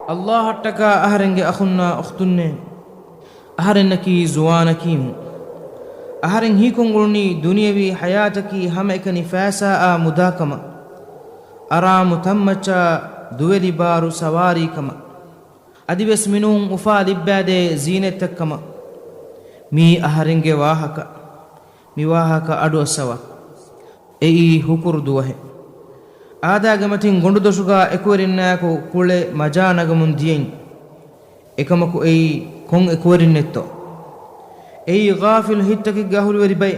الله حتى أهرنج أخونا أختنا أهرنكي زوانكيم أهرن هيكم قلني دنيوي حياتك هم إكني فاسا مداكما أرى متمتا دوالي بارو سواري كما أدبس منهم أفال إبادة زينتك كما مي أهرنج واهكا مي واهكا أدو سوا أي هكور دوه ಆದಾಗಮತಿನ್ ಗೊಂಡು ದೊಸುಗ ಎಕುವರಿನ್ನಾಕು ಕುಳೆ ಮಜಾನಗಮುನ್ ದಿಯೆನ್ ಎಕಮಕು ಏಯ್ ಕೊಂ ಎಕುವರಿನ್ನೆತ್ತೋ ಏಯ್ ಗಾಫಿಲ್ ಹಿತ್ತಕೆ ಗಹುಲ್ವರಿ ಬೈ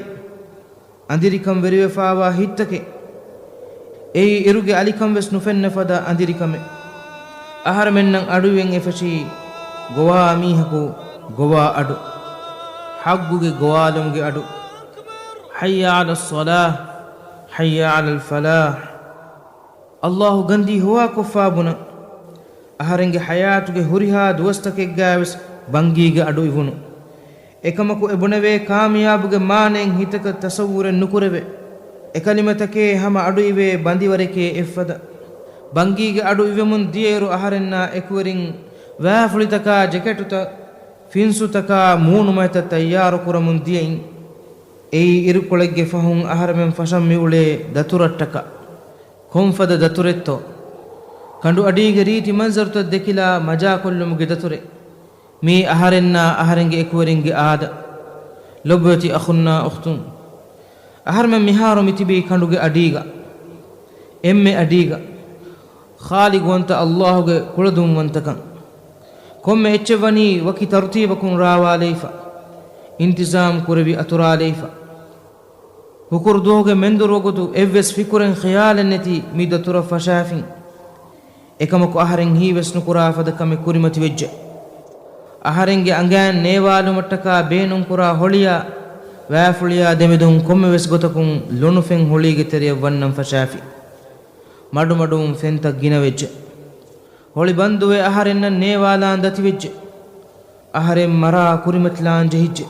ಅಂದಿರಿಕಂ ವೆರಿವೆಫಾವಾ ಹಿತ್ತಕೆ ಏಯ್ ಇರುಗೆ ಅಲಿಕಂ ವೆಸ್ ನುಫೆನ್ನೆಫದ ಅಂದಿರಿಕಮೆ ಅಹರ ಮೆನ್ನಂ ಅಡುವೆನ್ ಎಫಶಿ ಗೋವಾ ಮೀಹಕು ಗೋವಾ ಅಡು ಹಗ್ಗುಗೆ ಗೋವಾಲುಮ್ಗೆ ಅಡು ಹಯ್ಯ ಅಲಸ್ ಸಲಾಹ್ ಹಯ್ಯ ಅಲಲ್ ಫಲಾಹ್ ಅಲ್ಲಾಹು ಗಂದಿ ಹುವಾ ಕೊಫಾಬುನ ಅಹರಂಗೆ ಹಯಾತುಗೆ ಹುರಿಹಾ ದುವಸ್ತಕೆ ಗಾವಿಸ್ ಬಂಗೀಗೆ ಅಡು ಇವುನು ಎಕಮಕು ಎಬುಣವೆ ಕಾಮಿಯಾಬುಗೆ ಮಾನೆಂ ಹಿತಕ ತಸವೂರೆ ನುಕುರೆವೆ ಎಕಲಿಮತಕೆ ಹಮ ಅಡು ಇವೆ ಬಂದಿವರೆಕೆ ಎಫ್ಫದ ಬಂಗೀಗೆ ಅಡು ಇವೆ ಮುನ್ ದಿಯೇರು ಅಹರೆನ್ನ ಎಕುವರಿಂ ವ್ಯಾಫುಳಿತಕ ಜಕೆಟುತ ಫಿನ್ಸುತಕ ಮೂನು ಮೈತ ತಯ್ಯಾರು ಕುರ ಮುನ್ ದಿಯೈನ್ ಏಯ್ ಇರುಕೊಳೆಗ್ಗೆ ಫಹುಂ ಅಹರಮೆಂ ಫಶಂ ಮಿವುಳೆ ದತುರಟ್ಟಕ ಹೊಂಫದ ದತುರೆತ್ತೋ ಕಂಡು ಅಡೀಗೆ ರೀತಿ ಮಂಜರುತ ದೆಕಿಲ ಮಜಾ ಕೊಲ್ಲುಮುಗೆ ದತುರೆ ಮೀ ಅಹರೆನ್ನ ಅಹರೆಂಗೆ ಎಕುವರಿಂಗೆ ಆದ ಲೊಬ್ಬತಿ ಅಖುನ್ನ ಉಖ್ತುಂ ಅಹರ್ಮೆ ಮಿಹಾರು ಮಿತಿಬಿ ಕಂಡುಗೆ ಅಡೀಗ ಎಮ್ಮೆ ಅಡೀಗ ಖಾಲಿಗುವಂತ ಅಲ್ಲಾಹುಗೆ ಕುಳದುಂವಂತಕಂ ಕೊಮ್ಮೆ ಎಚ್ಚವನಿ ವಕಿ ತರ್ತೀಬಕುಂ ರಾವಾಲೈಫ ಇಂತಿಜಾಮ್ ಕುರವಿ ಅತುರಾಲೈಫ ಹುಕುರ್ ದೋಗೆ ಮೆಂದುರೋಗುದು ಎವ್ವೆಸ್ ಫಿಕುರೆನ್ ಖಯಾಲೆನ್ನೆತಿ ಮೀದ ತುರ ಫಶಾಫಿನ್ ಎಕಮಕು ಅಹರೆಂ ಹೀವೆಸ್ ನುಕುರಾಫದ ಕಮೆ ಕುರಿಮತಿ ವೆಜ್ಜೆ ಅಹರೆಂಗೆ ಅಂಗ್ಯಾನ್ ನೇವಾಲು ಮಟ್ಟಕ ಬೇನುಂ ಕುರ ಹೊಳಿಯ ವ್ಯಾಫುಳಿಯ ದೆಮೆದುಂ ಕೊಮ್ಮೆವೆಸ್ ಗೊತಕುಂ ಲೊನುಫೆನ್ ಹೊಳಿಗೆ ತೆರೆಯ ವನ್ನಂ ಫಶಾಫಿ ಮಡು ಮಡುಂ ಫೆಂತ ಗಿನ ವೆಜ್ಜೆ ಹೊಳಿ ಬಂದುವೆ ಅಹರೆನ್ನ ನೇವಾಲಾನ್ ದತಿ ವೆಜ್ಜೆ ಅಹರೆಂ ಮರಾ ಕುರಿಮತಿಲಾನ್ ಜಹಿಜ್ಜೆ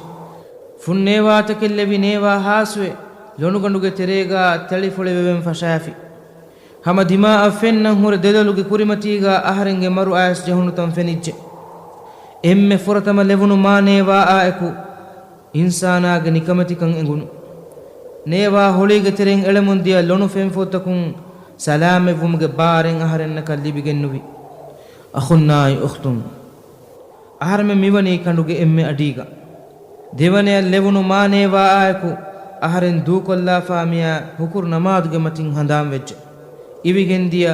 ಫುನ್ ನೇವಾತಕೆಲ್ಲೆವಿ ನೇವಾ ಹಾಸುವೆ ಲೊನುಗಂಡುಗೆ ತೆರೆಗ ತಳಿಫುಳೆವೆವೆಂ ಫಶಾಫಿ ಹಮ ದಿಮಾ ಫೆನ್ನಂ ಹುರ ದೆದಲುಗೆ ಕುರಿಮತೀಗ ಅಹರೆಂಗೆ ಮರು ಆಯಸ್ ಜಹುನುತಂ ಫೆನಿಜ್ಜೆ ಎಮ್ಮೆ ಫುರತಮ ಲೆವುನು ಮಾ ನೇವಾ ಆಯಕು ಇನ್ಸಾನಾಗ ನಿಕಮತಿಕಂ ಎಂಗುನು ನೇವಾ ಹೊಳಿಗೆ ತೆರೆಂ ಎಳೆಮುಂದಿಯ ಲೊನು ಫೆಂಫೋತಕುಂ ಸಲಾಮೆವುಮ್ಗೆ ಬಾರೆಂ ಅಹರೆನ್ನ ಕಲ್ಲಿಬಿಗೆನ್ನುವಿ ಅಖುನ್ನಾಯಿ ಉಖ್ತುಂ ಅಹರಮೆ ಮಿವನಿ ಕಂಡುಗೆ ಎಮ್ಮೆ ಅಡೀಗ ದೇವನೆಯ ಲೆವುನು ಮಾ ನೇವಾ ಆಯಕು ಅಹರೆನ್ ದೂಕೊಲ್ಲಾ ಫಾಮಿಯ ಹುಕುರ್ ನಮಾದುಗೆ ಮತಿಂ ಹಂದಾಂ ವೆಜ್ಜೆ ಇವಿಗೆಂದಿಯ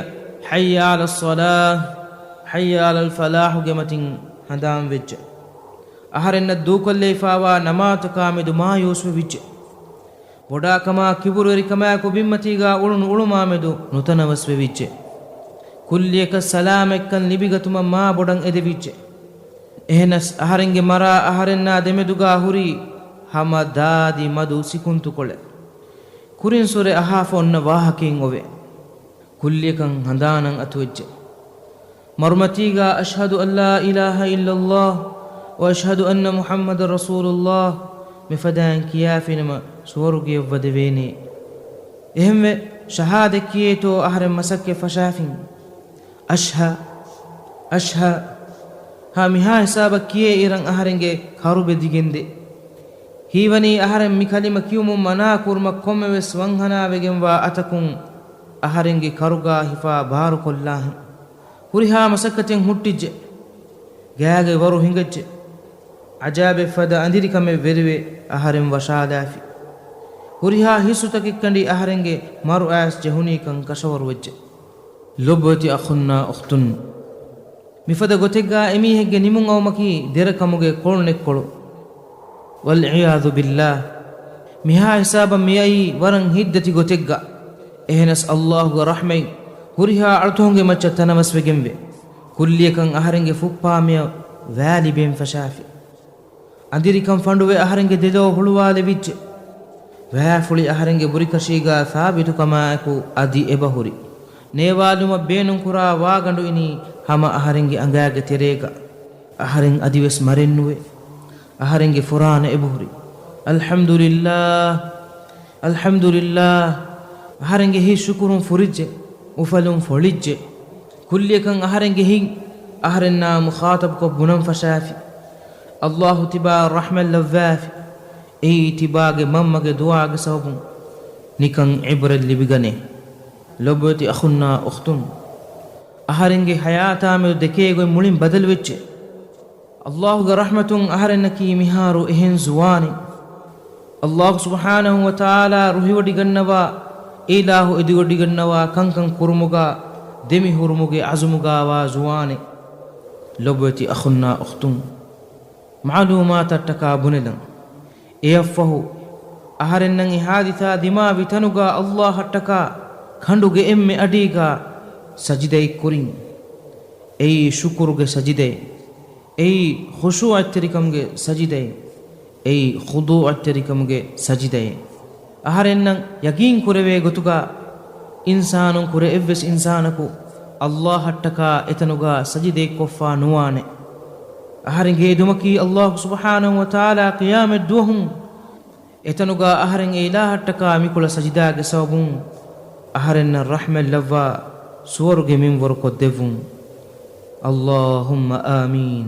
ಹಯ್ಯ ಅಲಸ್ ಸಲಾಹ್ ಹಯ್ಯ ಅಲಲ್ ಫಲಾಹುಗೆ ಮತಿಂ ಹಂದಾಂ ವೆಜ್ಜೆ ಅಹರೆನ್ನ ದೂಕೊಲ್ಲೇ ಫಾವಾ ನಮಾತು ಕಾಮಿದು ಮಾ ಯೋಸ್ವೆ ವಿಜ್ಜೆ ಬೊಡಾ ಕಮಾ ಕಿಬುರುರಿ ಕಮಾಕು ಬಿಮ್ಮತಿಗ ಉಳುನು ಉಳುಮಾಮೆದು ನುತನವಸ್ವೆ ವಿಜ್ಜೆ ಕುಲ್ಯಕ ಸಲಾಮೆಕ್ಕನ್ ಲಿಬಿಗತುಮ ಮಾ ಬೊಡಂ ಎದೆ ವಿಜ್ಜೆ ಎಹನಸ್ ಅಹರೆಂಗೆ ಮರ ಅಹರೆನ್ನ ದೆಮೆದುಗಾ ಹುರಿ ಹಮ ದಾದಿ ಮದು ಸಿಕುಂತುಕೊಳೆ ಕುರಿನ್ ಸುರೆ ಅಹಾಫ ಒನ್ನ ವಾಹಕಿನ್ ಒವೆ ಕುಲ್ಯಕಂ ಹಂದಾನಂ ಅತುವೆಜ್ಜೆ ಮರುಮತೀಗ ಅಶ್ಹದು ಅಲ್ಲಾ ಇಲಾಹ ಇಲ್ಲಲ್ಲಾಹ್ ವ ಅಶ್ಹದು ಅನ್ನ ಮುಹಮ್ಮದ ರಸೂಲುಲ್ಲಾಹ್ ಮಿಫದಾನ್ ಕಿಯಾಫಿನಮ ಸೋರುಗೆ ವದವೇನೆ ಎಹೆಂವೆ ಶಹಾದೆ ಕಿಯೇತೋ ಅಹರೆಂ ಮಸಕ್ಕೆ ಫಶಾಫಿನ್ ಅಶ್ಹ ಹಾ ಮಿಹಾ ಹಿಸಾಬ ಕಿಯೇ ಇರಂ ಅಹರೆಂಗೆ ಕರುಬೆ ದಿಗೆಂದೆ ಹೀವನಿ ಅಹರೆಂ ಮಿ ಕಲಿಮ ಕಿಯುಮು ಮನಾ ಕುರ್ಮ ಕೊಮ್ಮೆವೆಸ್ ವಂಹನಾವೆಗೆಂವಾ ಅತಕುಂ ಅಹರೆಂಗೆ ಕರುಗಾ ಹಿಫಾ ಬಾರು ಕೊಲ್ಲಾಹಿ ಹುರಿಹಾ ಮಸಕ್ಕತೆಂ ಹುಟ್ಟಿಜ್ಜೆ ಗ್ಯಾಗೆ ವರು ಹಿಂಗಜ್ಜೆ ಅಜಾಬೆ ಫದ ಅಂದಿರಿಕಮೆ ವೆರಿವೆ ಅಹರೆಂ ವಶಾದಾಫಿ ಹುರಿಹಾ ಹಿಸುತಕಿಕ್ಕಂಡಿ ಅಹರೆಂಗೆ ಮರು ಆಸ್ ಜಹುನೀಕಂ ಕಶವರು ವೆಜ್ಜೆ ಲೊಬ್ಬತಿ ಅಖುನ್ನ ಉಖ್ತುನ್ ಮಿಫದ ಗೊತೆಗ್ಗ ಎಮೀಹೆಗ್ಗೆ ನಿಮುಂ ಅವಮಕಿ ದೆರ ಕಮುಗೆ ಕೋಳ್ನೆಕ್ಕೊಳು ವಲ್ ಇಯಾದು ಬಿಲ್ಲಾಹ್ ಮಿಹಾ ಹಿಸಾಬ ಮಿಯಯಿ ವರಂ ಹಿದ್ದತಿ ಗೊತೆಗ್ಗ ಎಹನಸ್ ಅಲ್ಲಾಹುಗ ರಹ್ಮೈ ಹುರಿಹಾ ಅಳ್ತೋಂಗೆ ಮಚ್ಚ ತನಮಸ್ವೆಗೆಂವೆ ಕುಲ್ಯಕಂ ಅಹರೆಂಗೆ ಫುಪ್ಪಾಮಿಯ ವ್ಯಾಲಿಬೆಂ ಫಶಾಫಿ ಅಂದಿರಿಕಂ ಫಂಡುವೆ ಅಹರೆಂಗೆ ದೆದೋ ಹುಳುವಾಲೆ ವಿಜ್ಜೆ ವ್ಯಾಫುಳಿ ಅಹರೆಂಗೆ ಬುರಿಕಶೀಗ ಸಾಬಿತು ಕಮಾಕು ಅದಿ ಎಬಹುರಿ ನೇವಾಲುಮ ಬೇನುಂ ಕುರಾ ವಾಗಂಡು ಇನಿ ಹಮ ಅಹರೆಂಗೆ ಅಂಗಾಗೆ ತೆರೇಗ ಅಹರೆಂ ಅದಿವೆಸ್ ಮರೆನ್ನುವೆ ಅಹರೆಂಗೆ ಫುರಾನ ಎಬಹುರಿ ಅಲ್ಹಮ್ದುಲಿಲ್ಲಾಹ್ ಅಲ್ಹಮ್ದುಲಿಲ್ಲಾಹ್ ಅಹರೆಂಗೆ ಹಿ ಶುಕುರುಂ ಫುರಿಜ್ಜೆ ಉಫಲುಂ ಫೊಳಿಜ್ಜೆ ಕುಲ್ಯಕಂ ಅಹರೆಂಗೆ ಹಿ أهرنا مخاطب کو بنم فشافي الله تبا رحمة لوافي أي تباغ ممغ دعاغ سبب نكن عبر اللي بغني لبوتي أخونا أختم أهرنجي حياتا من دكيغو مولين بدل وچه الله رحمة أهرنكي مهارو إهن زواني الله سبحانه وتعالى روحي ودغنوا إله إدي ودغنوا كان كرمغا دمي هرمغي عزمغا وزواني لبوتي أخونا أختم معلومات التكابنلا إيفه أهرنني حادثة دماء بتنغا الله التكا خندوغي إمي أديغا سجدي كورين أي شكرغي سجدي أي خشوع التركمغي سجدي أي خضوع التركمغي سجدي أهرنن يقين كوري غتوغا إنسان كوري إفس إنسانكو الله التكا إتنغا سجدي كفا نواني أهرنجي دمكي الله سبحانه وتعالى قيام الدوهم إتنغا أهرن إله التكا ميكولا سجداغ سوابون أهرن الرحمة اللفا سورغ من ورقو الدفون اللهم آمين